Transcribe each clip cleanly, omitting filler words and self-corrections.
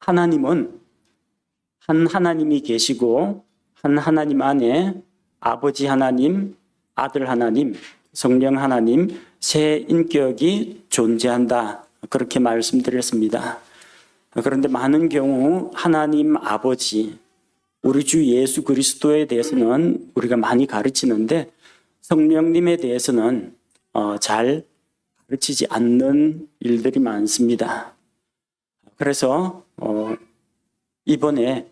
하나님은 한 하나님이 계시고 한 하나님 안에 아버지 하나님, 아들 하나님, 성령 하나님 세 인격이 존재한다. 그렇게 말씀드렸습니다. 그런데 많은 경우 하나님 아버지, 우리 주 예수 그리스도에 대해서는 우리가 많이 가르치는데 성령님에 대해서는 잘 가르치지 않는 일들이 많습니다. 그래서 이번에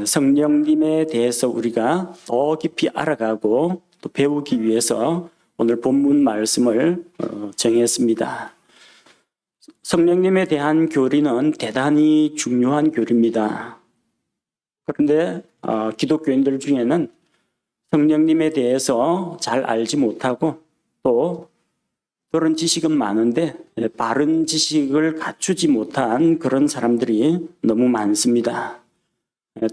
성령님에 대해서 우리가 더 깊이 알아가고 또 배우기 위해서 오늘 본문 말씀을 정했습니다. 성령님에 대한 교리는 대단히 중요한 교리입니다. 그런데 기독교인들 중에는 성령님에 대해서 잘 알지 못하고 또 그런 지식은 많은데 바른 지식을 갖추지 못한 그런 사람들이 너무 많습니다.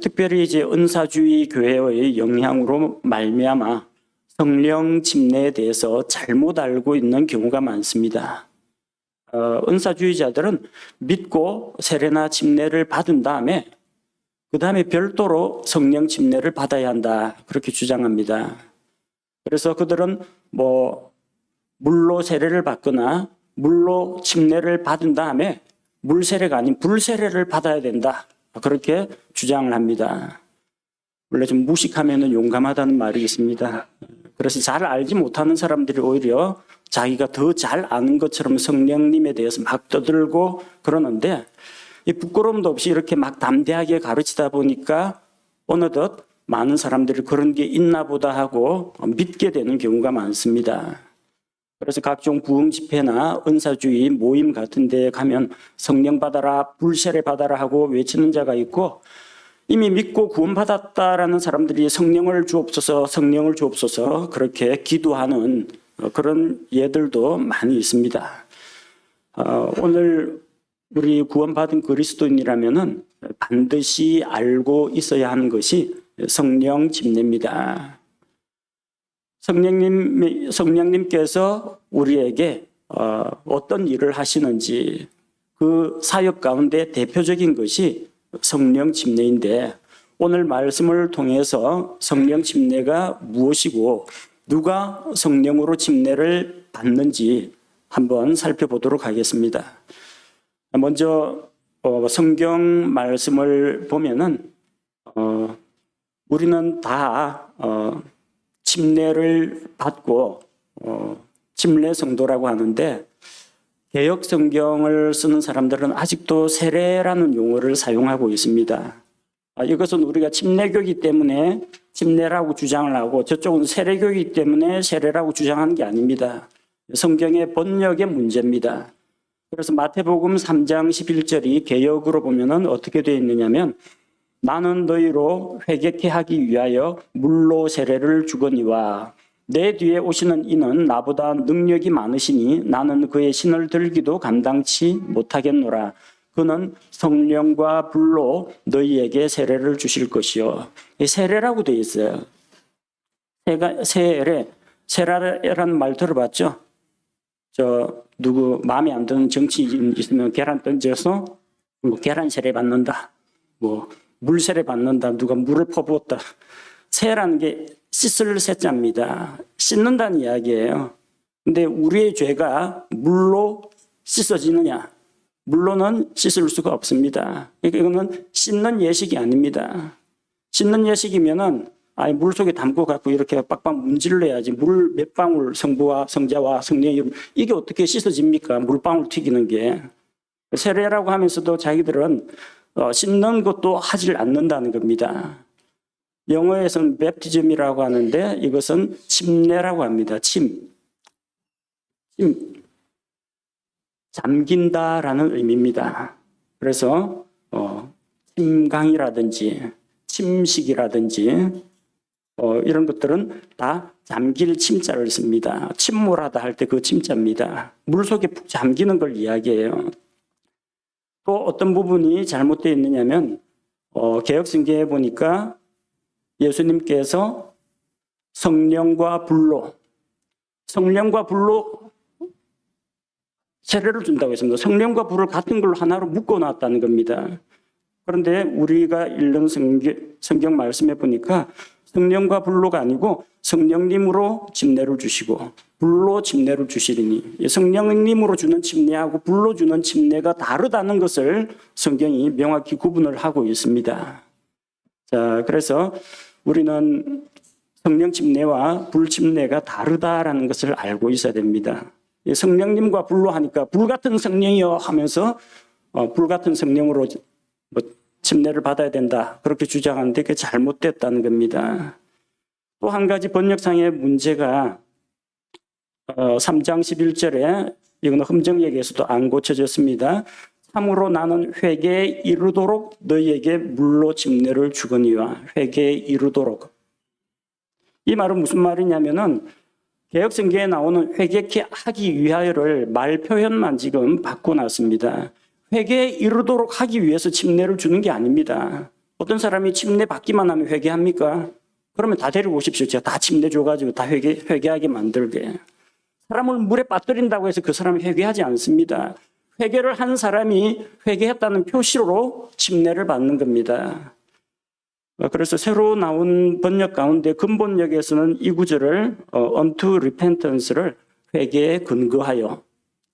특별히 이제 은사주의 교회의 영향으로 말미암아 성령 침례에 대해서 잘못 알고 있는 경우가 많습니다. 은사주의자들은 믿고 세례나 침례를 받은 다음에 그 다음에 별도로 성령 침례를 받아야 한다. 그렇게 주장합니다. 그래서 그들은 물로 세례를 받거나 물로 침례를 받은 다음에 물세례가 아닌 불세례를 받아야 된다. 그렇게 주장을 합니다. 원래 좀 무식하면 용감하다는 말이 있습니다. 그래서 잘 알지 못하는 사람들이 오히려 자기가 더 잘 아는 것처럼 성령님에 대해서 막 떠들고 그러는데 이 부끄러움도 없이 이렇게 막 담대하게 가르치다 보니까 어느덧 많은 사람들이 그런 게 있나 보다 하고 믿게 되는 경우가 많습니다. 그래서 각종 부흥 집회나 은사주의 모임 같은 데에 가면 성령 받아라, 불세례 받아라 하고 외치는 자가 있고 이미 믿고 구원받았다라는 사람들이 성령을 주옵소서 그렇게 기도하는 그런 예들도 많이 있습니다. 오늘 우리 구원받은 그리스도인이라면은 반드시 알고 있어야 하는 것이 성령 침례입니다. 성령님께서 우리에게 어떤 일을 하시는지 그 사역 가운데 대표적인 것이 성령 침례인데 오늘 말씀을 통해서 성령 침례가 무엇이고 누가 성령으로 침례를 받는지 한번 살펴보도록 하겠습니다. 먼저 성경 말씀을 보면은 우리는 다 침례를 받고 침례 성도라고 하는데 개역 성경을 쓰는 사람들은 아직도 세례라는 용어를 사용하고 있습니다. 이것은 우리가 침례교이기 때문에 침례라고 주장을 하고 저쪽은 세례교이기 때문에 세례라고 주장하는 게 아닙니다. 성경의 번역의 문제입니다. 그래서 마태복음 3장 11절이 개역으로 보면은 어떻게 되어 있느냐면 나는 너희로 회개케 하기 위하여 물로 세례를 주거니와 내 뒤에 오시는 이는 나보다 능력이 많으시니 나는 그의 신을 들기도 감당치 못하겠노라. 그는 성령과 불로 너희에게 세례를 주실 것이요. 세례라고 되어 있어요. 세례라는 말 들어봤죠? 누구 마음에 안 드는 정치인 있으면 계란 던져서 계란 세례 받는다. 물 세례 받는다. 누가 물을 퍼부었다. 세라는 게 씻을 세자입니다. 씻는다는 이야기예요. 근데 우리의 죄가 물로 씻어지느냐? 물로는 씻을 수가 없습니다. 이거는 씻는 예식이 아닙니다. 씻는 예식이면은 물 속에 담고 갖고 이렇게 빡빡 문질러야지. 물 몇 방울 성부와 성자와 성령이 이게 어떻게 씻어집니까? 물방울 튀기는 게. 세례라고 하면서도 자기들은 씻는 것도 하질 않는다는 겁니다. 영어에서는 베프티즘이라고 하는데 이것은 침례라고 합니다. 잠긴다라는 의미입니다. 그래서 침강이라든지 침식이라든지 이런 것들은 다 잠길 침자를 씁니다. 침몰하다 할 때 그 침자입니다. 물속에 푹 잠기는 걸 이야기해요. 또 어떤 부분이 잘못되어 있느냐면 개역성경에 보니까 예수님께서 성령과 불로 세례를 준다고 했습니다. 성령과 불을 같은 걸로 하나로 묶어놨다는 겁니다. 그런데 우리가 읽는 성경 말씀에 보니까 성령과 불로가 아니고 성령님으로 침례를 주시고 불로 침례를 주시리니, 성령님으로 주는 침례하고 불로 주는 침례가 다르다는 것을 성경이 명확히 구분을 하고 있습니다. 자, 그래서 우리는 성령 침례와 불 침례가 다르다라는 것을 알고 있어야 됩니다. 성령님과 불로 하니까 불같은 성령이여 하면서 불같은 성령으로 침례를 받아야 된다, 그렇게 주장하는데 그게 잘못됐다는 겁니다. 또 한 가지 번역상의 문제가 3장 11절에, 이거는 흠정역에서도 안 고쳐졌습니다. 참으로 나는 회개에 이르도록 너희에게 물로 침례를 주거니와. 회개에 이르도록. 이 말은 무슨 말이냐면은 개역성경에 나오는 회개케 하기 위하여를 말 표현만 지금 바꿔놨습니다. 회개에 이르도록 하기 위해서 침례를 주는 게 아닙니다. 어떤 사람이 침례 받기만 하면 회개합니까? 그러면 다 데리고 오십시오. 제가 다 침례 줘가지고 다 회개하게 만들게. 사람을 물에 빠뜨린다고 해서 그 사람이 회개하지 않습니다. 회개를 한 사람이 회개했다는 표시로 침례를 받는 겁니다. 그래서 새로 나온 번역 가운데 근본역에서는 이 구절을 unto repentance를 회개에 근거하여,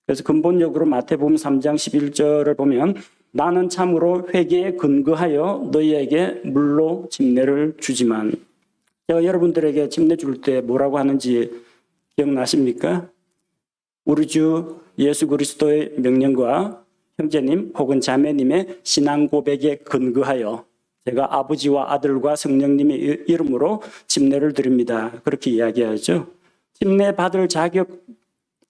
그래서 근본역으로 마태복음 3장 11절을 보면 나는 참으로 회개에 근거하여 너희에게 물로 침례를 주지만, 제가 여러분들에게 침례 줄 때 뭐라고 하는지 기억나십니까? 우리 주 예수 그리스도의 명령과 형제님 혹은 자매님의 신앙 고백에 근거하여 제가 아버지와 아들과 성령님의 이름으로 침례를 드립니다, 그렇게 이야기하죠. 침례 받을 자격,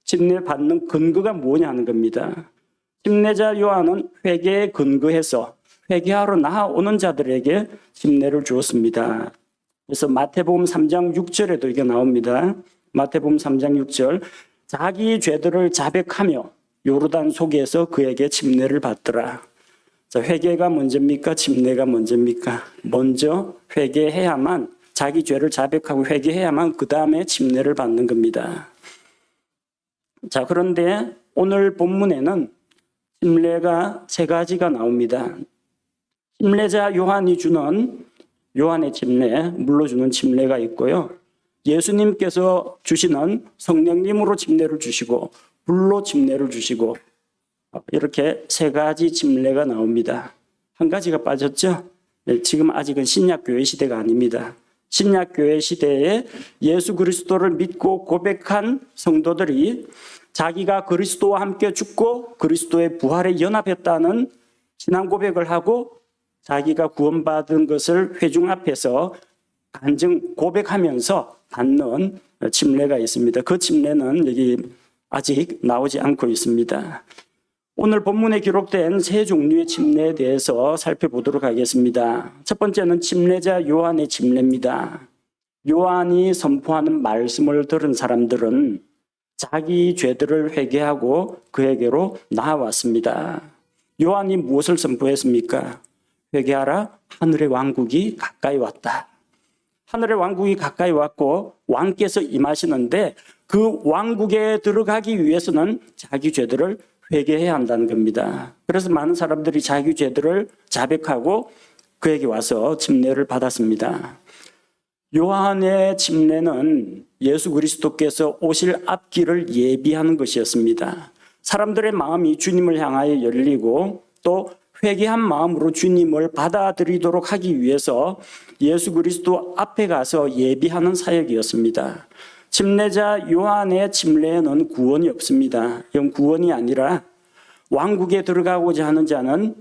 침례 받는 근거가 뭐냐는 겁니다. 침례자 요한은 회개에 근거해서 회개하러 나아오는 자들에게 침례를 주었습니다. 그래서 마태복음 3장 6절에도 이게 나옵니다. 마태복음 3장 6절, 자기 죄들을 자백하며 요르단 속에서 그에게 침례를 받더라. 자, 회개가 먼저입니까? 침례가 먼저입니까? 먼저 회개해야만, 자기 죄를 자백하고 회개해야만 그 다음에 침례를 받는 겁니다. 자, 그런데 오늘 본문에는 침례가 세 가지가 나옵니다. 침례자 요한이 주는 요한의 침례, 물로 주는 침례가 있고요. 예수님께서 주시는 성령님으로 침례를 주시고 불로 침례를 주시고, 이렇게 세 가지 침례가 나옵니다. 한 가지가 빠졌죠? 네, 지금 아직은 신약교회 시대가 아닙니다. 신약교회 시대에 예수 그리스도를 믿고 고백한 성도들이 자기가 그리스도와 함께 죽고 그리스도의 부활에 연합했다는 신앙 고백을 하고 자기가 구원받은 것을 회중 앞에서 간증 고백하면서 받는 침례가 있습니다. 그 침례는 여기 아직 나오지 않고 있습니다. 오늘 본문에 기록된 세 종류의 침례에 대해서 살펴보도록 하겠습니다. 첫 번째는 침례자 요한의 침례입니다. 요한이 선포하는 말씀을 들은 사람들은 자기 죄들을 회개하고 그에게로 나아왔습니다. 요한이 무엇을 선포했습니까? 회개하라, 하늘의 왕국이 가까이 왔다. 하늘의 왕국이 가까이 왔고 왕께서 임하시는데 그 왕국에 들어가기 위해서는 자기 죄들을 회개해야 한다는 겁니다. 그래서 많은 사람들이 자기 죄들을 자백하고 그에게 와서 침례를 받았습니다. 요한의 침례는 예수 그리스도께서 오실 앞길을 예비하는 것이었습니다. 사람들의 마음이 주님을 향하여 열리고 또 회개한 마음으로 주님을 받아들이도록 하기 위해서 예수 그리스도 앞에 가서 예비하는 사역이었습니다. 침례자 요한의 침례에는 구원이 없습니다. 이건 구원이 아니라 왕국에 들어가고자 하는 자는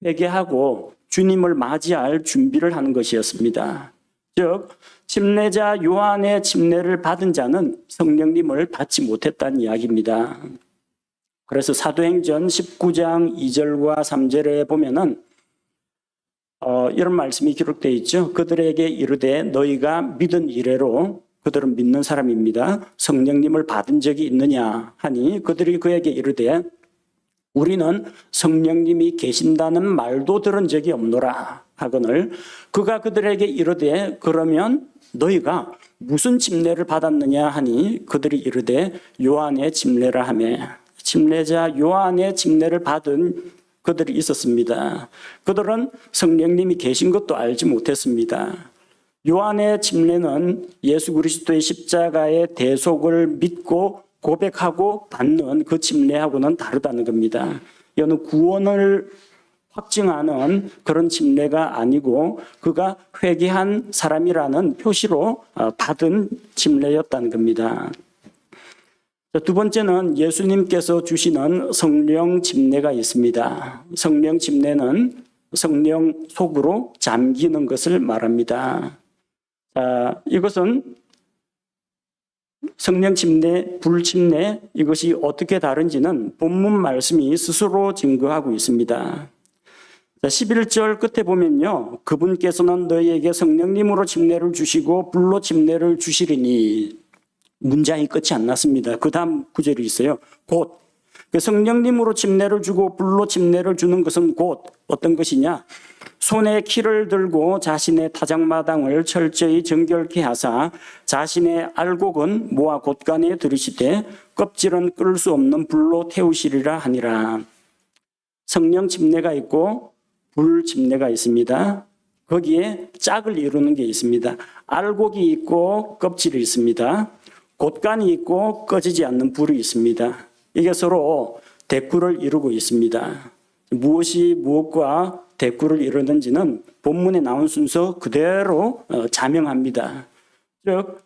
회개하고 주님을 맞이할 준비를 하는 것이었습니다. 즉 침례자 요한의 침례를 받은 자는 성령님을 받지 못했다는 이야기입니다. 그래서 사도행전 19장 2절과 3절에 보면은 이런 말씀이 기록되어 있죠. 그들에게 이르되 너희가 믿은 이래로, 그들은 믿는 사람입니다, 성령님을 받은 적이 있느냐 하니 그들이 그에게 이르되 우리는 성령님이 계신다는 말도 들은 적이 없노라 하거늘 그가 그들에게 이르되 그러면 너희가 무슨 침례를 받았느냐 하니 그들이 이르되 요한의 침례라 하매, 침례자 요한의 침례를 받은 그들이 있었습니다. 그들은 성령님이 계신 것도 알지 못했습니다. 요한의 침례는 예수 그리스도의 십자가의 대속을 믿고 고백하고 받는 그 침례하고는 다르다는 겁니다. 이거는 구원을 확증하는 그런 침례가 아니고 그가 회개한 사람이라는 표시로 받은 침례였다는 겁니다. 두 번째는 예수님께서 주시는 성령 침례가 있습니다. 성령 침례는 성령 속으로 잠기는 것을 말합니다. 이것은 성령 침례, 불 침례 이것이 어떻게 다른지는 본문 말씀이 스스로 증거하고 있습니다. 11절 끝에 보면요. 그분께서는 너희에게 성령님으로 침례를 주시고 불로 침례를 주시리니 문장이 끝이 안 났습니다. 그 다음 구절이 있어요. 곧 성령님으로 침례를 주고 불로 침례를 주는 것은 곧 어떤 것이냐? 손에 키를 들고 자신의 타작마당을 철저히 정결케 하사 자신의 알곡은 모아 곳간에 들이시되 껍질은 끌 수 없는 불로 태우시리라 하니라. 성령 침례가 있고 불 침례가 있습니다. 거기에 짝을 이루는 게 있습니다. 알곡이 있고 껍질이 있습니다. 곳간이 있고 꺼지지 않는 불이 있습니다. 이게 서로 대꾸를 이루고 있습니다. 무엇이 무엇과 대꾸를 이루는지는 본문에 나온 순서 그대로 자명합니다. 즉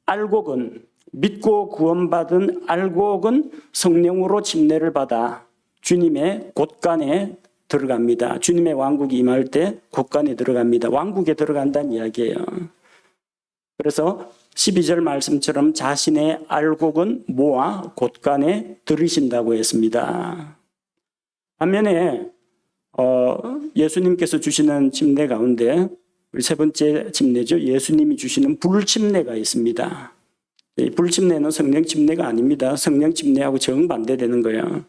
알곡은 믿고 구원받은 알곡은 성령으로 침례를 받아 주님의 곳간에 들어갑니다. 주님의 왕국이 임할 때 곳간에 들어갑니다. 왕국에 들어간다는 이야기예요. 그래서 12절 말씀처럼 자신의 알곡은 모아 곳간에 들이신다고 했습니다. 반면에 예수님께서 주시는 침례 가운데 우리 세 번째 침례죠. 예수님이 주시는 불침례가 있습니다. 이 불침례는 성령 침례가 아닙니다. 성령 침례하고 정반대되는 거예요.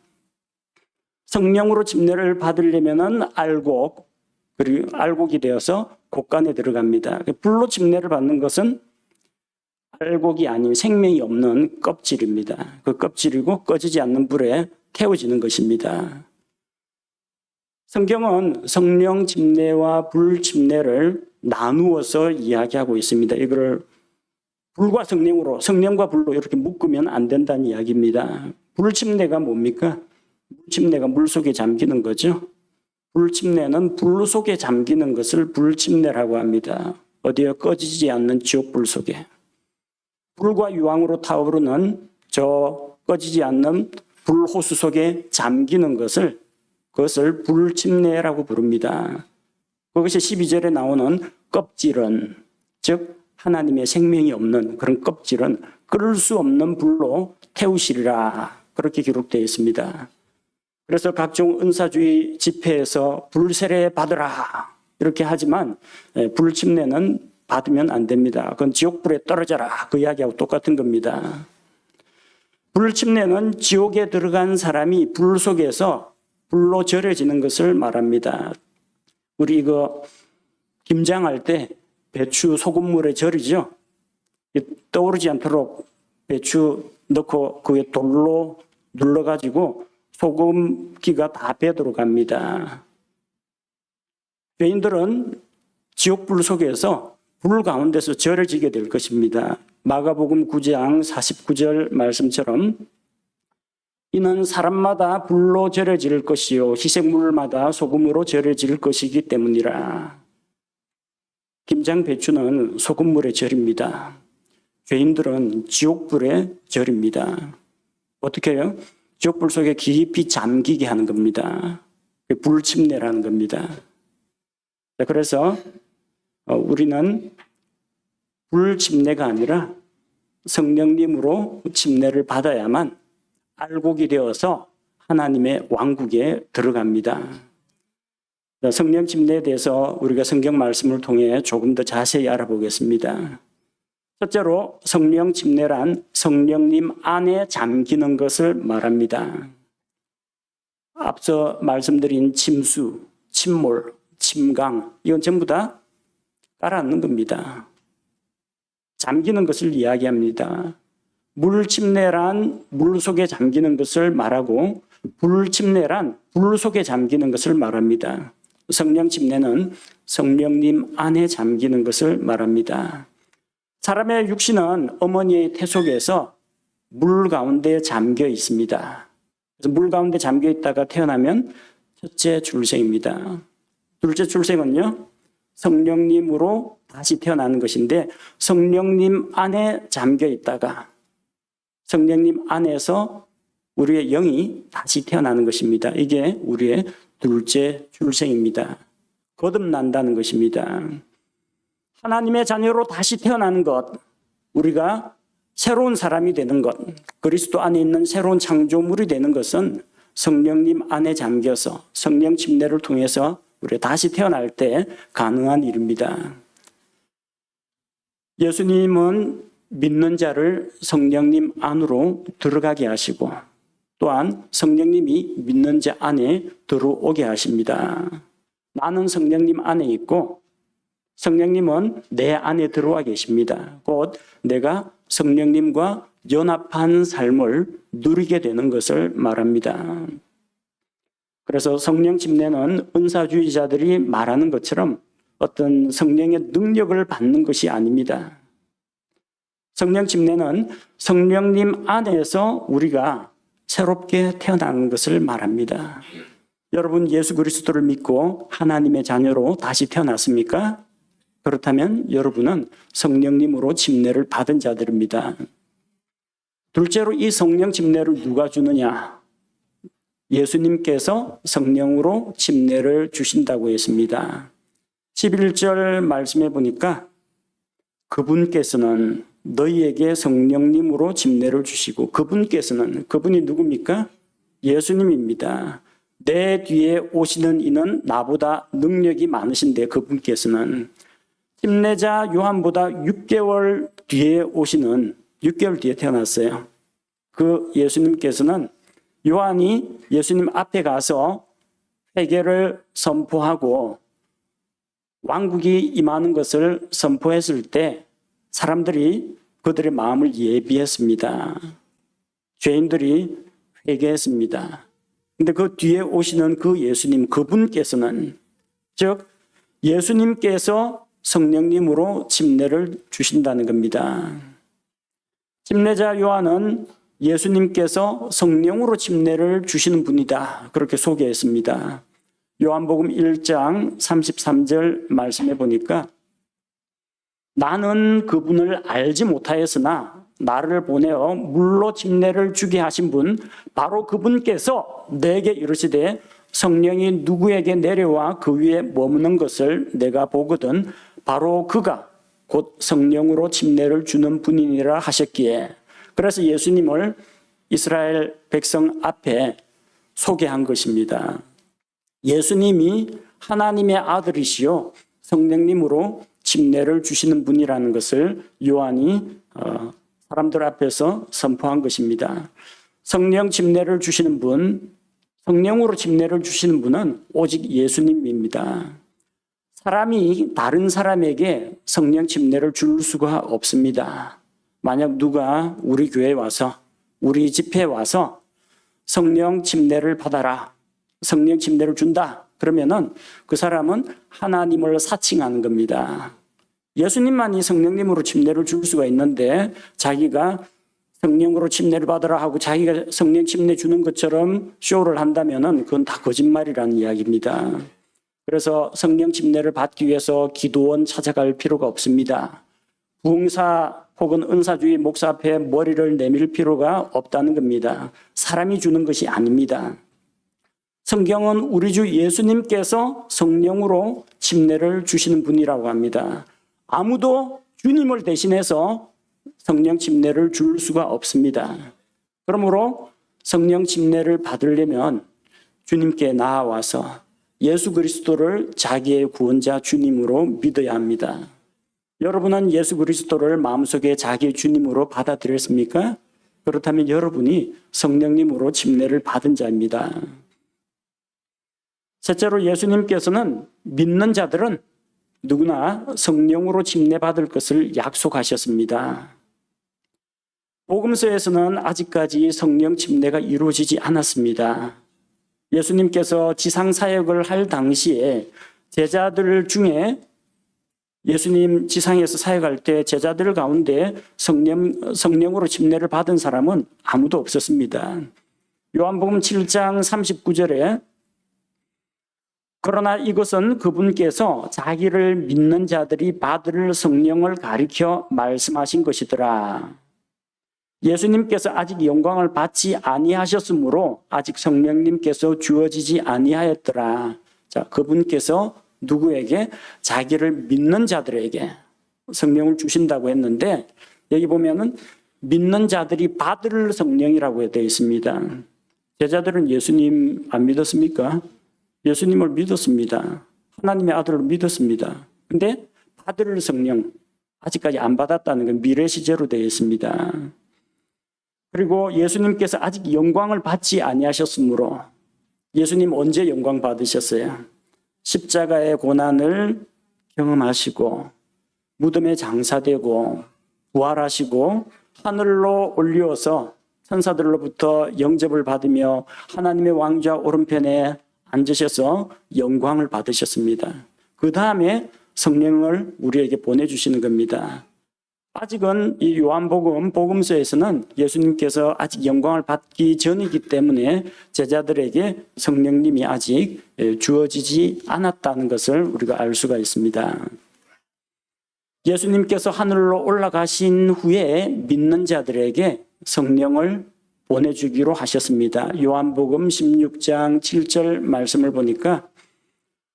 성령으로 침례를 받으려면은 알곡, 그리고 알곡이 되어서 곳간에 들어갑니다. 불로 침례를 받는 것은 알곡이 아닌 생명이 없는 껍질입니다. 그 껍질이고 꺼지지 않는 불에 태워지는 것입니다. 성경은 성령 침례와 불 침례를 나누어서 이야기하고 있습니다. 이걸 불과 성령으로, 성령과 불로 이렇게 묶으면 안 된다는 이야기입니다. 불 침례가 뭡니까? 불 침례가 물 속에 잠기는 거죠. 불 침례는 불 속에 잠기는 것을 불 침례라고 합니다. 어디에 꺼지지 않는 지옥불 속에. 불과 유황으로 타오르는 저 꺼지지 않는 불호수 속에 잠기는 그것을 불침례라고 부릅니다. 그것이 12절에 나오는 껍질은, 즉 하나님의 생명이 없는 그런 껍질은 끓을 수 없는 불로 태우시리라 그렇게 기록되어 있습니다. 그래서 각종 은사주의 집회에서 불세례 받으라 이렇게 하지만 불침례는 받으면 안 됩니다. 그건 지옥불에 떨어져라 그 이야기하고 똑같은 겁니다. 불침례는 지옥에 들어간 사람이 불 속에서 불로 절여지는 것을 말합니다. 우리 이거 김장할 때 배추 소금물에 절이죠. 떠오르지 않도록 배추 넣고 그에 돌로 눌러가지고 소금기가 다 배도록 합니다. 죄인들은 지옥불 속에서 불 가운데서 절여지게 될 것입니다. 마가복음 9장 49절 말씀처럼 이는 사람마다 불로 절여질 것이요 희생물마다 소금으로 절여질 것이기 때문이라. 김장 배추는 소금물에 절입니다. 죄인들은 지옥불에 절입니다. 어떻게 해요? 지옥불 속에 깊이 잠기게 하는 겁니다. 불침례라는 겁니다. 그래서 우리는 불침례가 아니라 성령님으로 침례를 받아야만 알곡이 되어서 하나님의 왕국에 들어갑니다. 성령 침례에 대해서 우리가 성경 말씀을 통해 조금 더 자세히 알아보겠습니다. 첫째로 성령 침례란 성령님 안에 잠기는 것을 말합니다. 앞서 말씀드린 침수, 침몰, 침강 이건 전부 다 깔아앉는 겁니다. 잠기는 것을 이야기합니다. 물침례란 물 속에 잠기는 것을 말하고 불침례란 불 속에 잠기는 것을 말합니다. 성령 침례는 성령님 안에 잠기는 것을 말합니다. 사람의 육신은 어머니의 태 속에서 물 가운데 잠겨 있습니다. 그래서 물 가운데 잠겨 있다가 태어나면 첫째 출생입니다. 둘째 출생은요, 성령님으로 다시 태어나는 것인데 성령님 안에 잠겨 있다가 성령님 안에서 우리의 영이 다시 태어나는 것입니다. 이게 우리의 둘째 출생입니다. 거듭난다는 것입니다. 하나님의 자녀로 다시 태어나는 것, 우리가 새로운 사람이 되는 것, 그리스도 안에 있는 새로운 창조물이 되는 것은 성령님 안에 잠겨서 성령 침례를 통해서 우리가 다시 태어날 때 가능한 일입니다. 예수님은 믿는 자를 성령님 안으로 들어가게 하시고 또한 성령님이 믿는 자 안에 들어오게 하십니다. 나는 성령님 안에 있고 성령님은 내 안에 들어와 계십니다. 곧 내가 성령님과 연합한 삶을 누리게 되는 것을 말합니다. 그래서 성령 침례는 은사주의자들이 말하는 것처럼 어떤 성령의 능력을 받는 것이 아닙니다. 성령 침례는 성령님 안에서 우리가 새롭게 태어나는 것을 말합니다. 여러분 예수 그리스도를 믿고 하나님의 자녀로 다시 태어났습니까? 그렇다면 여러분은 성령님으로 침례를 받은 자들입니다. 둘째로 이 성령 침례를 누가 주느냐? 예수님께서 성령으로 침례를 주신다고 했습니다. 11절 말씀해 보니까 그분께서는 너희에게 성령님으로 침례를 주시고 그분이 누굽니까? 예수님입니다. 내 뒤에 오시는 이는 나보다 능력이 많으신데 그분께서는 침례자 요한보다 6개월 뒤에 오시는 6개월 뒤에 태어났어요. 그 예수님께서는 요한이 예수님 앞에 가서 회개를 선포하고 왕국이 임하는 것을 선포했을 때 사람들이 그들의 마음을 예비했습니다. 죄인들이 회개했습니다. 근데 그 뒤에 오시는 그 예수님, 그분께서는 즉 예수님께서 성령님으로 침례를 주신다는 겁니다. 침례자 요한은 예수님께서 성령으로 침례를 주시는 분이다. 그렇게 소개했습니다. 요한복음 1장 33절 말씀해 보니까 나는 그분을 알지 못하였으나 나를 보내어 물로 침례를 주게 하신 분 바로 그분께서 내게 이르시되 성령이 누구에게 내려와 그 위에 머무는 것을 내가 보거든 바로 그가 곧 성령으로 침례를 주는 분이니라 하셨기에 그래서 예수님을 이스라엘 백성 앞에 소개한 것입니다. 예수님이 하나님의 아들이시요 성령님으로 침례를 주시는 분이라는 것을 요한이 사람들 앞에서 선포한 것입니다. 성령 침례를 주시는 분, 성령으로 침례를 주시는 분은 오직 예수님입니다. 사람이 다른 사람에게 성령 침례를 줄 수가 없습니다. 만약 누가 우리 교회에 와서 우리 집회에 와서 성령 침례를 받아라, 성령 침례를 준다 그러면은 그 사람은 하나님을 사칭하는 겁니다. 예수님만이 성령님으로 침례를 줄 수가 있는데 자기가 성령으로 침례를 받으라 하고 자기가 성령 침례 주는 것처럼 쇼를 한다면은 그건 다 거짓말이라는 이야기입니다. 그래서 성령 침례를 받기 위해서 기도원 찾아갈 필요가 없습니다. 부흥사 혹은 은사주의 목사 앞에 머리를 내밀 필요가 없다는 겁니다. 사람이 주는 것이 아닙니다. 성경은 우리 주 예수님께서 성령으로 침례를 주시는 분이라고 합니다. 아무도 주님을 대신해서 성령 침례를 줄 수가 없습니다. 그러므로 성령 침례를 받으려면 주님께 나아와서 예수 그리스도를 자기의 구원자 주님으로 믿어야 합니다. 여러분은 예수 그리스도를 마음속에 자기의 주님으로 받아들였습니까? 그렇다면 여러분이 성령님으로 침례를 받은 자입니다. 셋째로 예수님께서는 믿는 자들은 누구나 성령으로 침례받을 것을 약속하셨습니다. 복음서에서는 아직까지 성령 침례가 이루어지지 않았습니다. 예수님께서 지상 사역을 할 당시에 제자들 중에 예수님 지상에서 사역할 때 제자들 가운데 성령으로 침례를 받은 사람은 아무도 없었습니다. 요한복음 7장 39절에 그러나 이것은 그분께서 자기를 믿는 자들이 받을 성령을 가리켜 말씀하신 것이더라. 예수님께서 아직 영광을 받지 아니하셨으므로 아직 성령님께서 주어지지 아니하였더라. 자, 그분께서 누구에게? 자기를 믿는 자들에게 성령을 주신다고 했는데 여기 보면은 믿는 자들이 받을 성령이라고 되어 있습니다. 제자들은 예수님 안 믿었습니까? 예수님을 믿었습니다. 하나님의 아들을 믿었습니다. 근데 받을 성령 아직까지 안 받았다는 건 미래 시제로 되어 있습니다. 그리고 예수님께서 아직 영광을 받지 아니하셨으므로 예수님 언제 영광 받으셨어요? 십자가의 고난을 경험하시고 무덤에 장사되고 부활하시고 하늘로 올려서 천사들로부터 영접을 받으며 하나님의 왕좌 오른편에 앉으셔서 영광을 받으셨습니다. 그 다음에 성령을 우리에게 보내주시는 겁니다. 아직은 이 요한복음 복음서에서는 예수님께서 아직 영광을 받기 전이기 때문에 제자들에게 성령님이 아직 주어지지 않았다는 것을 우리가 알 수가 있습니다. 예수님께서 하늘로 올라가신 후에 믿는 자들에게 성령을 보내주기로 하셨습니다. 요한복음 16장 7절 말씀을 보니까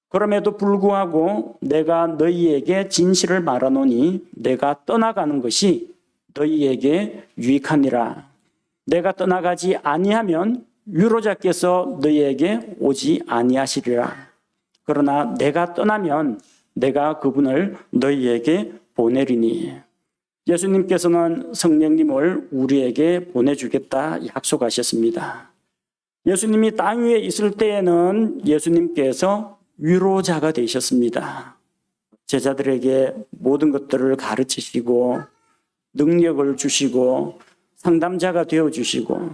그럼에도 불구하고 내가 너희에게 진실을 말하노니 내가 떠나가는 것이 너희에게 유익하니라. 내가 떠나가지 아니하면 위로자께서 너희에게 오지 아니하시리라. 그러나 내가 떠나면 내가 그분을 너희에게 보내리니. 예수님께서는 성령님을 우리에게 보내주겠다 약속하셨습니다. 예수님이 땅 위에 있을 때에는 예수님께서 위로자가 되셨습니다. 제자들에게 모든 것들을 가르치시고 능력을 주시고 상담자가 되어주시고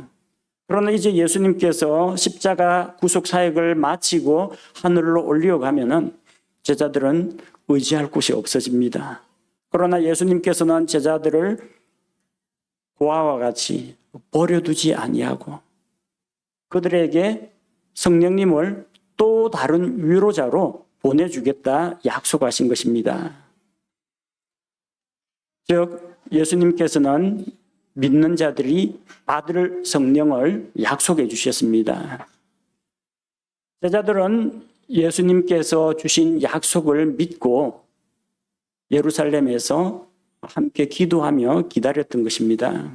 그러나 이제 예수님께서 십자가 구속 사역을 마치고 하늘로 올려가면은 제자들은 의지할 곳이 없어집니다. 그러나 예수님께서는 제자들을 고아와 같이 버려두지 아니하고 그들에게 성령님을 또 다른 위로자로 보내주겠다 약속하신 것입니다. 즉 예수님께서는 믿는 자들이 받을 성령을 약속해 주셨습니다. 제자들은 예수님께서 주신 약속을 믿고 예루살렘에서 함께 기도하며 기다렸던 것입니다.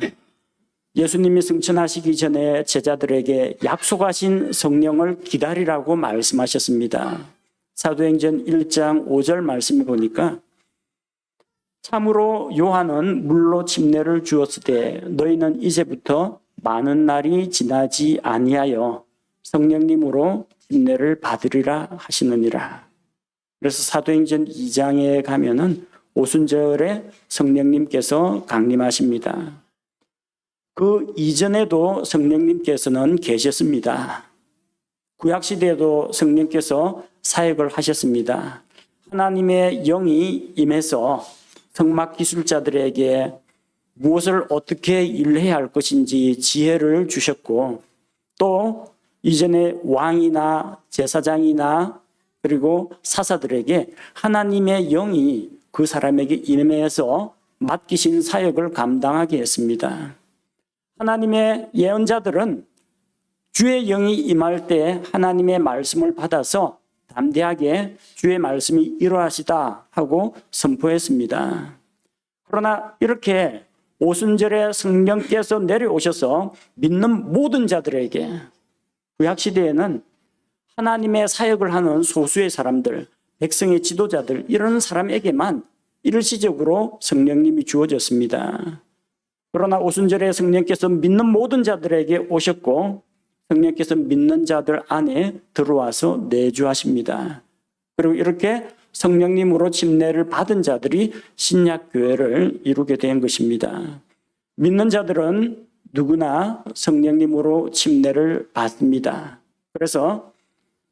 예수님이 승천하시기 전에 제자들에게 약속하신 성령을 기다리라고 말씀하셨습니다. 사도행전 1장 5절 말씀을 보니까 참으로 요한은 물로 침례를 주었을 때 너희는 이제부터 많은 날이 지나지 아니하여 성령님으로 침례를 받으리라 하시느니라. 그래서 사도행전 2장에 가면은 오순절에 성령님께서 강림하십니다. 그 이전에도 성령님께서는 계셨습니다. 구약시대에도 성령께서 사역을 하셨습니다. 하나님의 영이 임해서 성막기술자들에게 무엇을 어떻게 일해야 할 것인지 지혜를 주셨고 또 이전에 왕이나 제사장이나 그리고 사사들에게 하나님의 영이 그 사람에게 임해서 맡기신 사역을 감당하게 했습니다. 하나님의 예언자들은 주의 영이 임할 때 하나님의 말씀을 받아서 담대하게 주의 말씀이 이러하시다 하고 선포했습니다. 그러나 이렇게 오순절에 성령께서 내려오셔서 믿는 모든 자들에게 구약시대에는 하나님의 사역을 하는 소수의 사람들, 백성의 지도자들 이런 사람에게만 일시적으로 성령님이 주어졌습니다. 그러나 오순절에 성령께서 믿는 모든 자들에게 오셨고 성령께서 믿는 자들 안에 들어와서 내주하십니다. 그리고 이렇게 성령님으로 침례를 받은 자들이 신약교회를 이루게 된 것입니다. 믿는 자들은 누구나 성령님으로 침례를 받습니다. 그래서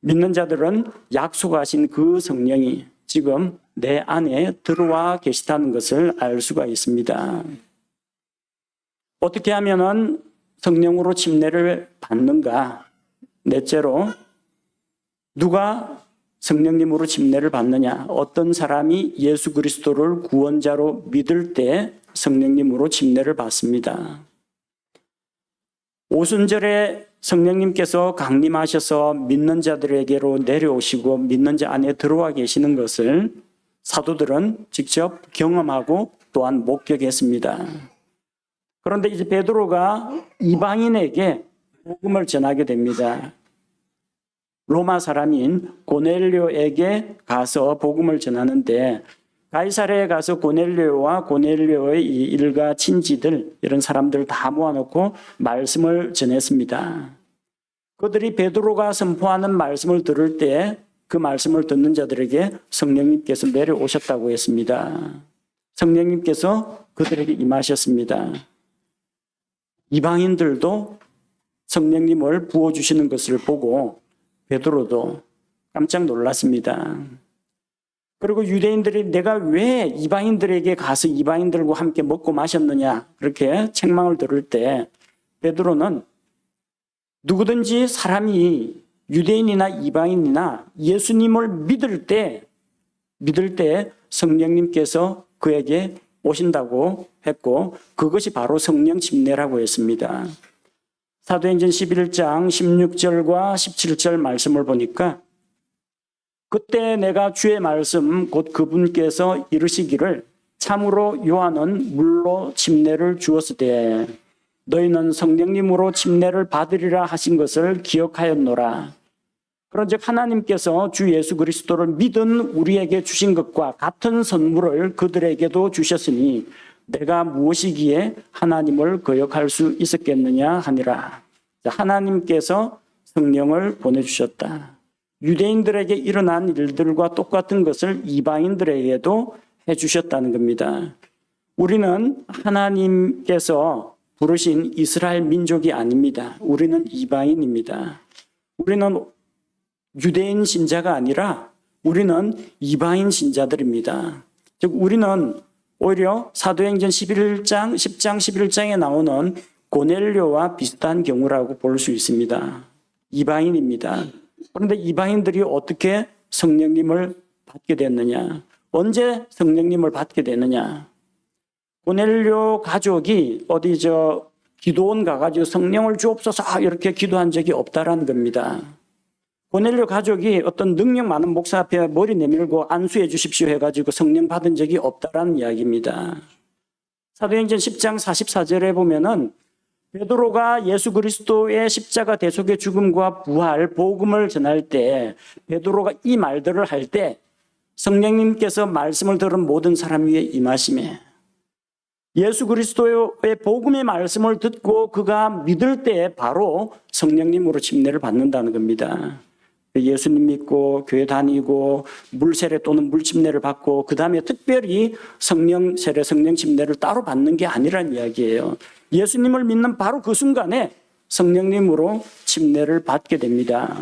믿는 자들은 약속하신 그 성령이 지금 내 안에 들어와 계시다는 것을 알 수가 있습니다. 어떻게 하면은 성령으로 침례를 받는가? 넷째로, 누가 성령님으로 침례를 받느냐? 어떤 사람이 예수 그리스도를 구원자로 믿을 때 성령님으로 침례를 받습니다. 오순절에 성령님께서 강림하셔서 믿는 자들에게로 내려오시고 믿는 자 안에 들어와 계시는 것을 사도들은 직접 경험하고 또한 목격했습니다. 그런데 이제 베드로가 이방인에게 복음을 전하게 됩니다. 로마 사람인 고넬료에게 가서 복음을 전하는데 가이사랴에 가서 고넬료와 고넬료의 이 일가 친지들 이런 사람들 다 모아놓고 말씀을 전했습니다. 그들이 베드로가 선포하는 말씀을 들을 때 그 말씀을 듣는 자들에게 성령님께서 내려오셨다고 했습니다. 성령님께서 그들에게 임하셨습니다. 이방인들도 성령님을 부어주시는 것을 보고 베드로도 깜짝 놀랐습니다. 그리고 유대인들이 내가 왜 이방인들에게 가서 이방인들과 함께 먹고 마셨느냐 그렇게 책망을 들을 때 베드로는 누구든지 사람이 유대인이나 이방인이나 예수님을 믿을 때 성령님께서 그에게 오신다고 했고 그것이 바로 성령 침례라고 했습니다. 사도행전 11장 16절과 17절 말씀을 보니까 그때 내가 주의 말씀 곧 그분께서 이르시기를 참으로 요한은 물로 침례를 주었으되 너희는 성령님으로 침례를 받으리라 하신 것을 기억하였노라. 그런즉 하나님께서 주 예수 그리스도를 믿은 우리에게 주신 것과 같은 선물을 그들에게도 주셨으니 내가 무엇이기에 하나님을 거역할 수 있었겠느냐 하니라. 하나님께서 성령을 보내주셨다. 유대인들에게 일어난 일들과 똑같은 것을 이방인들에게도 해주셨다는 겁니다. 우리는 하나님께서 부르신 이스라엘 민족이 아닙니다. 우리는 이방인입니다. 우리는 유대인 신자가 아니라 우리는 이방인 신자들입니다. 즉 우리는 오히려 사도행전 10장 11장에 나오는 고넬료와 비슷한 경우라고 볼 수 있습니다. 이방인입니다. 그런데 이방인들이 어떻게 성령님을 받게 됐느냐? 언제 성령님을 받게 되느냐? 고넬료 가족이 기도원 가가지고 성령을 주옵소서 이렇게 기도한 적이 없다라는 겁니다. 고넬료 가족이 어떤 능력 많은 목사 앞에 머리 내밀고 안수해 주십시오 해가지고 성령 받은 적이 없다라는 이야기입니다. 사도행전 10장 44절에 보면은 베드로가 예수 그리스도의 십자가 대속의 죽음과 부활, 복음을 전할 때 베드로가 이 말들을 할 때 성령님께서 말씀을 들은 모든 사람 위에 임하심에 예수 그리스도의 복음의 말씀을 듣고 그가 믿을 때 바로 성령님으로 침례를 받는다는 겁니다. 예수님 믿고 교회 다니고 물세례 또는 물침례를 받고 그 다음에 특별히 성령 세례, 성령 침례를 따로 받는 게 아니란 이야기예요. 예수님을 믿는 바로 그 순간에 성령님으로 침례를 받게 됩니다.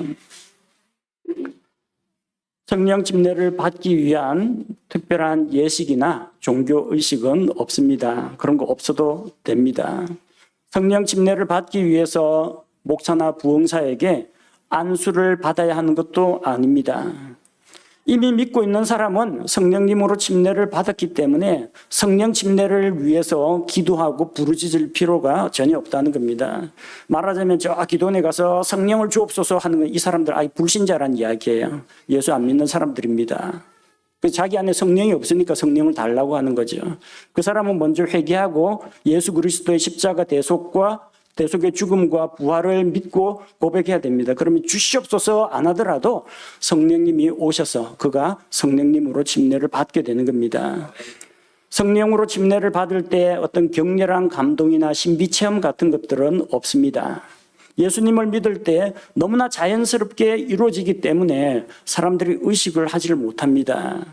성령 침례를 받기 위한 특별한 예식이나 종교의식은 없습니다. 그런 거 없어도 됩니다. 성령 침례를 받기 위해서 목사나 부흥사에게 안수를 받아야 하는 것도 아닙니다. 이미 믿고 있는 사람은 성령님으로 침례를 받았기 때문에 성령 침례를 위해서 기도하고 부르짖을 필요가 전혀 없다는 겁니다. 말하자면 저 기도원에 가서 성령을 주옵소서 하는 건 이 사람들 불신자란 이야기예요. 예수 안 믿는 사람들입니다. 자기 안에 성령이 없으니까 성령을 달라고 하는 거죠. 그 사람은 먼저 회개하고 예수 그리스도의 십자가 대속의 죽음과 부활을 믿고 고백해야 됩니다. 그러면 주시옵소서 안 하더라도 성령님이 오셔서 그가 성령님으로 침례를 받게 되는 겁니다. 성령으로 침례를 받을 때 어떤 격렬한 감동이나 신비체험 같은 것들은 없습니다. 예수님을 믿을 때 너무나 자연스럽게 이루어지기 때문에 사람들이 의식을 하지를 못합니다.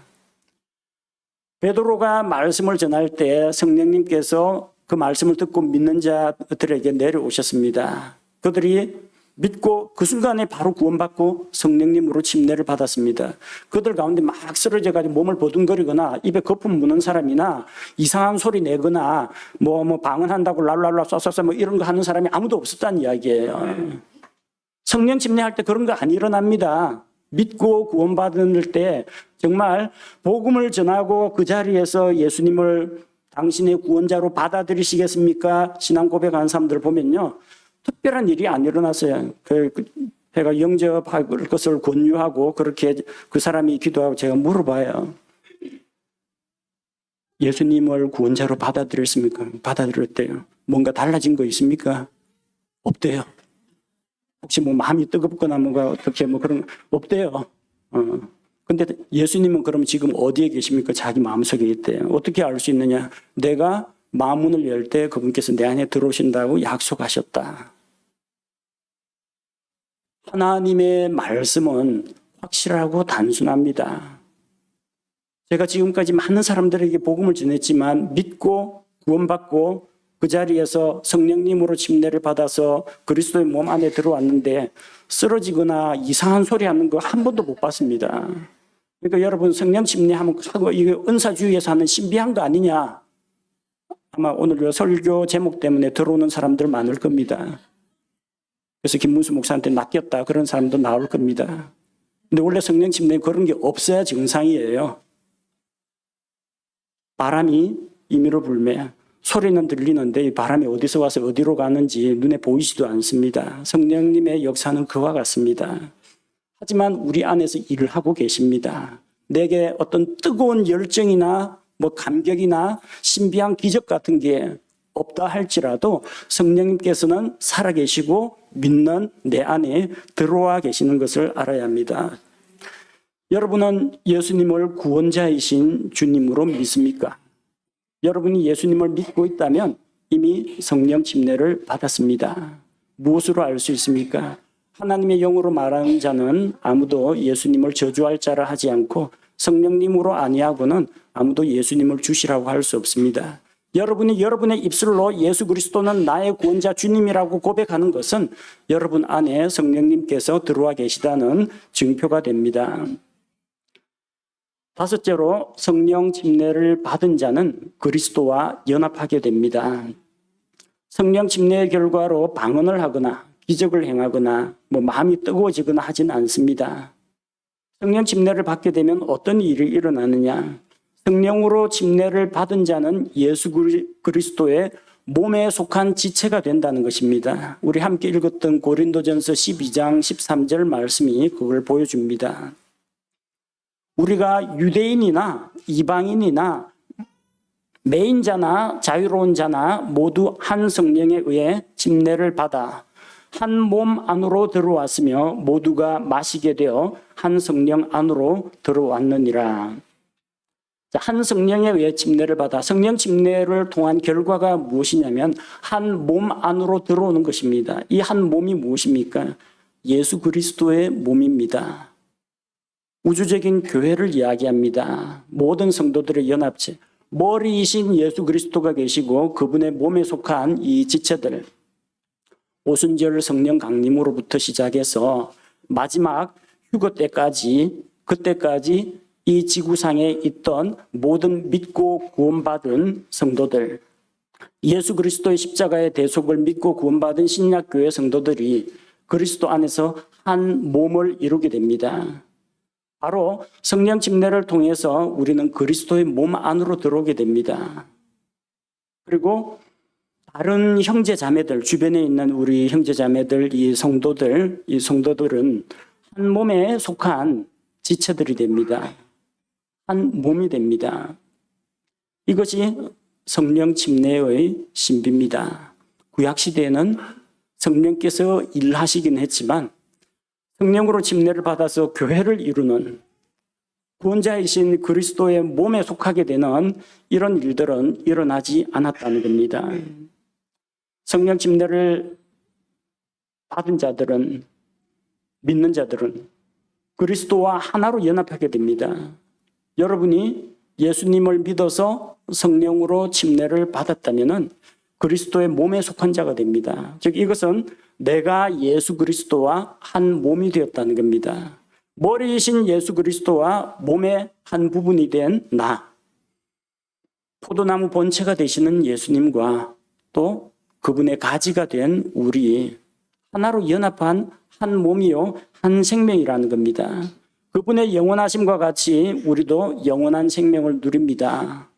베드로가 말씀을 전할 때 성령님께서 그 말씀을 듣고 믿는 자들에게 내려오셨습니다. 그들이 믿고 그 순간에 바로 구원받고 성령님으로 침례를 받았습니다. 그들 가운데 막 쓰러져가지고 몸을 보둥거리거나 입에 거품 무는 사람이나 이상한 소리 내거나 뭐 방언한다고 랄랄라 쏴쏴쏴 뭐 이런 거 하는 사람이 아무도 없었다는 이야기예요. 성령 침례할 때 그런 거 안 일어납니다. 믿고 구원받을 때 정말 복음을 전하고 그 자리에서 예수님을 당신의 구원자로 받아들이시겠습니까? 신앙 고백하는 사람들 보면요. 특별한 일이 안 일어났어요. 제가 영접할 것을 권유하고 그렇게 그 사람이 기도하고 제가 물어봐요. 예수님을 구원자로 받아들였습니까? 받아들였대요. 뭔가 달라진 거 있습니까? 없대요. 혹시 뭐 마음이 뜨겁거나 뭔가 어떻게 뭐 그런 거 없대요. 근데 예수님은 그럼 지금 어디에 계십니까? 자기 마음속에 있대요. 어떻게 알 수 있느냐? 내가 마음문을 열 때 그분께서 내 안에 들어오신다고 약속하셨다. 하나님의 말씀은 확실하고 단순합니다. 제가 지금까지 많은 사람들에게 복음을 전했지만 믿고 구원받고 그 자리에서 성령님으로 침례를 받아서 그리스도의 몸 안에 들어왔는데 쓰러지거나 이상한 소리 하는 거 한 번도 못 봤습니다. 그러니까 여러분 성령 침례하면 이게 은사주의에서 하는 신비한 거 아니냐? 아마 오늘 설교 제목 때문에 들어오는 사람들 많을 겁니다. 그래서 김문수 목사한테 낚였다 그런 사람도 나올 겁니다. 근데 원래 성령 침례는 그런 게 없어야 정상이에요. 바람이 임의로 불매 소리는 들리는데 이 바람이 어디서 와서 어디로 가는지 눈에 보이지도 않습니다. 성령님의 역사는 그와 같습니다. 하지만 우리 안에서 일을 하고 계십니다. 내게 어떤 뜨거운 열정이나 뭐 감격이나 신비한 기적 같은 게 없다 할지라도 성령님께서는 살아계시고 믿는 내 안에 들어와 계시는 것을 알아야 합니다. 여러분은 예수님을 구원자이신 주님으로 믿습니까? 여러분이 예수님을 믿고 있다면 이미 성령 침례를 받았습니다. 무엇으로 알 수 있습니까? 하나님의 영으로 말하는 자는 아무도 예수님을 저주할 자라 하지 않고 성령님으로 아니하고는 아무도 예수님을 주시라고 할 수 없습니다. 여러분이 여러분의 입술로 예수 그리스도는 나의 구원자 주님이라고 고백하는 것은 여러분 안에 성령님께서 들어와 계시다는 증표가 됩니다. 다섯째로 성령 침례를 받은 자는 그리스도와 연합하게 됩니다. 성령 침례의 결과로 방언을 하거나 기적을 행하거나 마음이 뜨거워지거나 하진 않습니다. 성령 침례를 받게 되면 어떤 일이 일어나느냐? 성령으로 침례를 받은 자는 예수 그리스도의 몸에 속한 지체가 된다는 것입니다. 우리 함께 읽었던 고린도전서 12장 13절 말씀이 그걸 보여줍니다. 우리가 유대인이나 이방인이나 매인자나 자유로운 자나 모두 한 성령에 의해 침례를 받아 한 몸 안으로 들어왔으며 모두가 마시게 되어 한 성령 안으로 들어왔느니라. 한 성령에 의해 침례를 받아 성령 침례를 통한 결과가 무엇이냐면 한 몸 안으로 들어오는 것입니다. 이 한 몸이 무엇입니까? 예수 그리스도의 몸입니다. 우주적인 교회를 이야기합니다. 모든 성도들의 연합체, 머리이신 예수 그리스도가 계시고 그분의 몸에 속한 이 지체들, 오순절 성령 강림으로부터 시작해서 마지막 휴거 때까지, 그때까지 이 지구상에 있던 모든 믿고 구원받은 성도들, 예수 그리스도의 십자가의 대속을 믿고 구원받은 신약교회 성도들이 그리스도 안에서 한 몸을 이루게 됩니다. 바로 성령 침례를 통해서 우리는 그리스도의 몸 안으로 들어오게 됩니다. 그리고 다른 형제 자매들, 주변에 있는 우리 형제 자매들, 이 성도들은 한 몸에 속한 지체들이 됩니다. 한 몸이 됩니다. 이것이 성령 침례의 신비입니다. 구약시대에는 성령께서 일하시긴 했지만 성령으로 침례를 받아서 교회를 이루는 구원자이신 그리스도의 몸에 속하게 되는 이런 일들은 일어나지 않았다는 겁니다. 성령 침례를 받은 자들은, 믿는 자들은 그리스도와 하나로 연합하게 됩니다. 여러분이 예수님을 믿어서 성령으로 침례를 받았다면 그리스도의 몸에 속한 자가 됩니다. 즉 이것은 내가 예수 그리스도와 한 몸이 되었다는 겁니다. 머리이신 예수 그리스도와 몸의 한 부분이 된 나, 포도나무 본체가 되시는 예수님과 또 그분의 가지가 된 우리, 하나로 연합한 한 몸이요 한 생명이라는 겁니다. 그분의 영원하심과 같이 우리도 영원한 생명을 누립니다.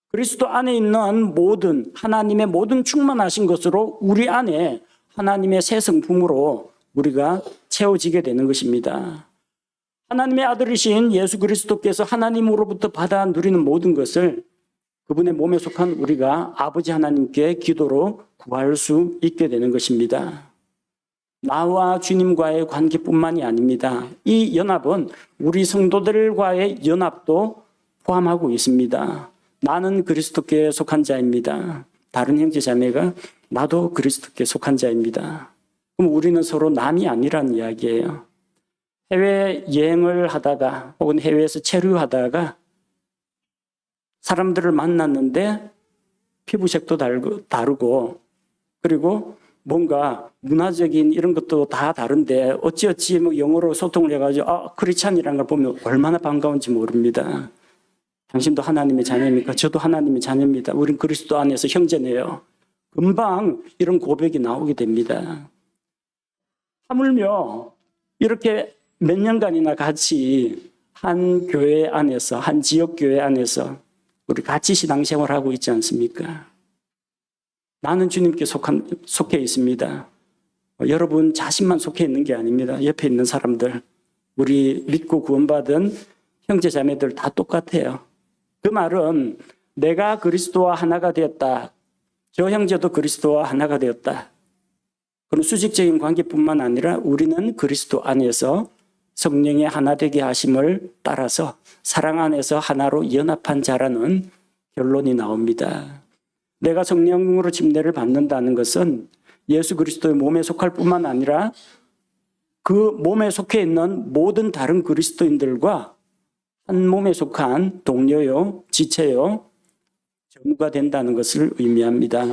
그리스도 안에 있는 모든 하나님의 모든 충만하신 것으로 우리 안에 하나님의 새 성품으로 우리가 채워지게 되는 것입니다. 하나님의 아들이신 예수 그리스도께서 하나님으로부터 받아 누리는 모든 것을 그분의 몸에 속한 우리가 아버지 하나님께 기도로 구할 수 있게 되는 것입니다. 나와 주님과의 관계뿐만이 아닙니다. 이 연합은 우리 성도들과의 연합도 포함하고 있습니다. 나는 그리스도께 속한 자입니다. 다른 형제 자매가 나도 그리스도께 속한 자입니다. 그럼 우리는 서로 남이 아니라는 이야기예요. 해외 여행을 하다가 혹은 해외에서 체류하다가 사람들을 만났는데 피부색도 다르고 그리고 뭔가 문화적인 이런 것도 다 다른데 어찌어찌 뭐 영어로 소통을 해가지고 크리스찬이라는 걸 보면 얼마나 반가운지 모릅니다. 당신도 하나님의 자녀입니까? 저도 하나님의 자녀입니다. 우린 그리스도 안에서 형제네요. 금방 이런 고백이 나오게 됩니다. 하물며 이렇게 몇 년간이나 같이 한 교회 안에서, 한 지역 교회 안에서 우리 같이 신앙생활하고 있지 않습니까? 나는 주님께 속해 있습니다. 여러분 자신만 속해 있는 게 아닙니다. 옆에 있는 사람들, 우리 믿고 구원받은 형제 자매들 다 똑같아요. 그 말은 내가 그리스도와 하나가 되었다. 저 형제도 그리스도와 하나가 되었다. 그런 수직적인 관계뿐만 아니라 우리는 그리스도 안에서 성령의 하나 되게 하심을 따라서 사랑 안에서 하나로 연합한 자라는 결론이 나옵니다. 내가 성령으로 침례를 받는다는 것은 예수 그리스도의 몸에 속할 뿐만 아니라 그 몸에 속해 있는 모든 다른 그리스도인들과 한 몸에 속한 동료요, 지체요, 정우가 된다는 것을 의미합니다.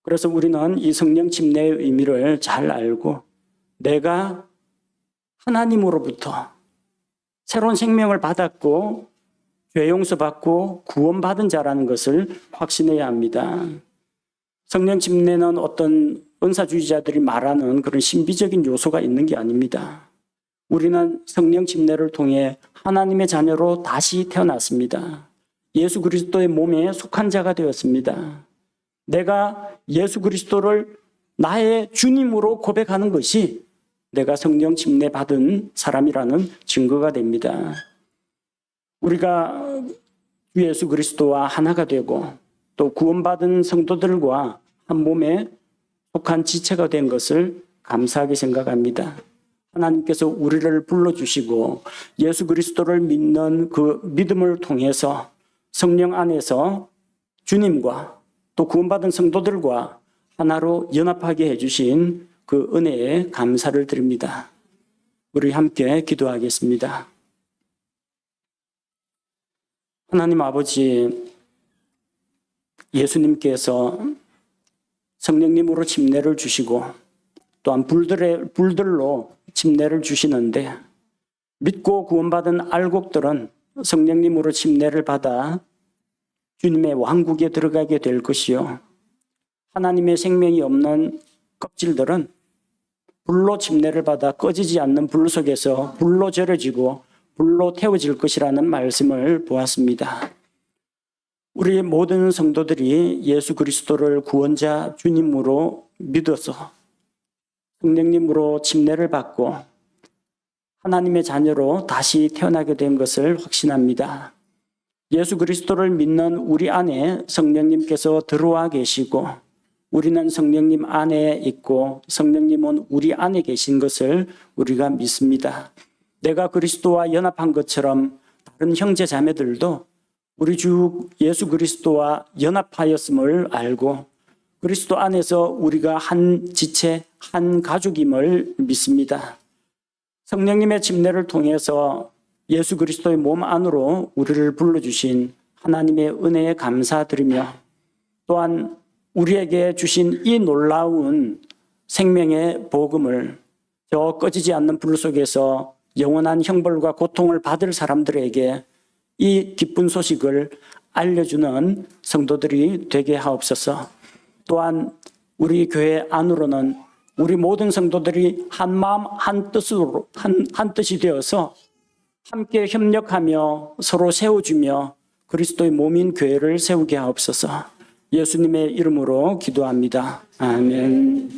그래서 우리는 이 성령 침례의 의미를 잘 알고 내가 하나님으로부터 새로운 생명을 받았고 죄 용서받고 구원받은 자라는 것을 확신해야 합니다. 성령 침례는 어떤 은사주의자들이 말하는 그런 신비적인 요소가 있는 게 아닙니다. 우리는 성령 침례를 통해 하나님의 자녀로 다시 태어났습니다. 예수 그리스도의 몸에 속한 자가 되었습니다. 내가 예수 그리스도를 나의 주님으로 고백하는 것이 내가 성령 침례 받은 사람이라는 증거가 됩니다. 우리가 주 예수 그리스도와 하나가 되고 또 구원받은 성도들과 한 몸에 속한 지체가 된 것을 감사하게 생각합니다. 하나님께서 우리를 불러주시고 예수 그리스도를 믿는 그 믿음을 통해서 성령 안에서 주님과 또 구원받은 성도들과 하나로 연합하게 해주신 그 은혜에 감사를 드립니다. 우리 함께 기도하겠습니다. 하나님 아버지, 예수님께서 성령님으로 침례를 주시고 또한 불들로 침례를 주시는데 믿고 구원받은 알곡들은 성령님으로 침례를 받아 주님의 왕국에 들어가게 될 것이요, 하나님의 생명이 없는 껍질들은 불로 침례를 받아 꺼지지 않는 불 속에서 불로 절여지고 불로 태워질 것이라는 말씀을 보았습니다. 우리 모든 성도들이 예수 그리스도를 구원자 주님으로 믿어서 성령님으로 침례를 받고 하나님의 자녀로 다시 태어나게 된 것을 확신합니다. 예수 그리스도를 믿는 우리 안에 성령님께서 들어와 계시고 우리는 성령님 안에 있고 성령님은 우리 안에 계신 것을 우리가 믿습니다. 내가 그리스도와 연합한 것처럼 다른 형제 자매들도 우리 주 예수 그리스도와 연합하였음을 알고 그리스도 안에서 우리가 한 지체, 한 가족임을 믿습니다. 성령님의 침례를 통해서 예수 그리스도의 몸 안으로 우리를 불러주신 하나님의 은혜에 감사드리며 또한 우리에게 주신 이 놀라운 생명의 복음을 저 꺼지지 않는 불 속에서 영원한 형벌과 고통을 받을 사람들에게 이 기쁜 소식을 알려주는 성도들이 되게 하옵소서. 또한 우리 교회 안으로는 우리 모든 성도들이 한 마음 한 뜻이 되어서 함께 협력하며 서로 세워주며 그리스도의 몸인 교회를 세우게 하옵소서. 예수님의 이름으로 기도합니다. 아멘.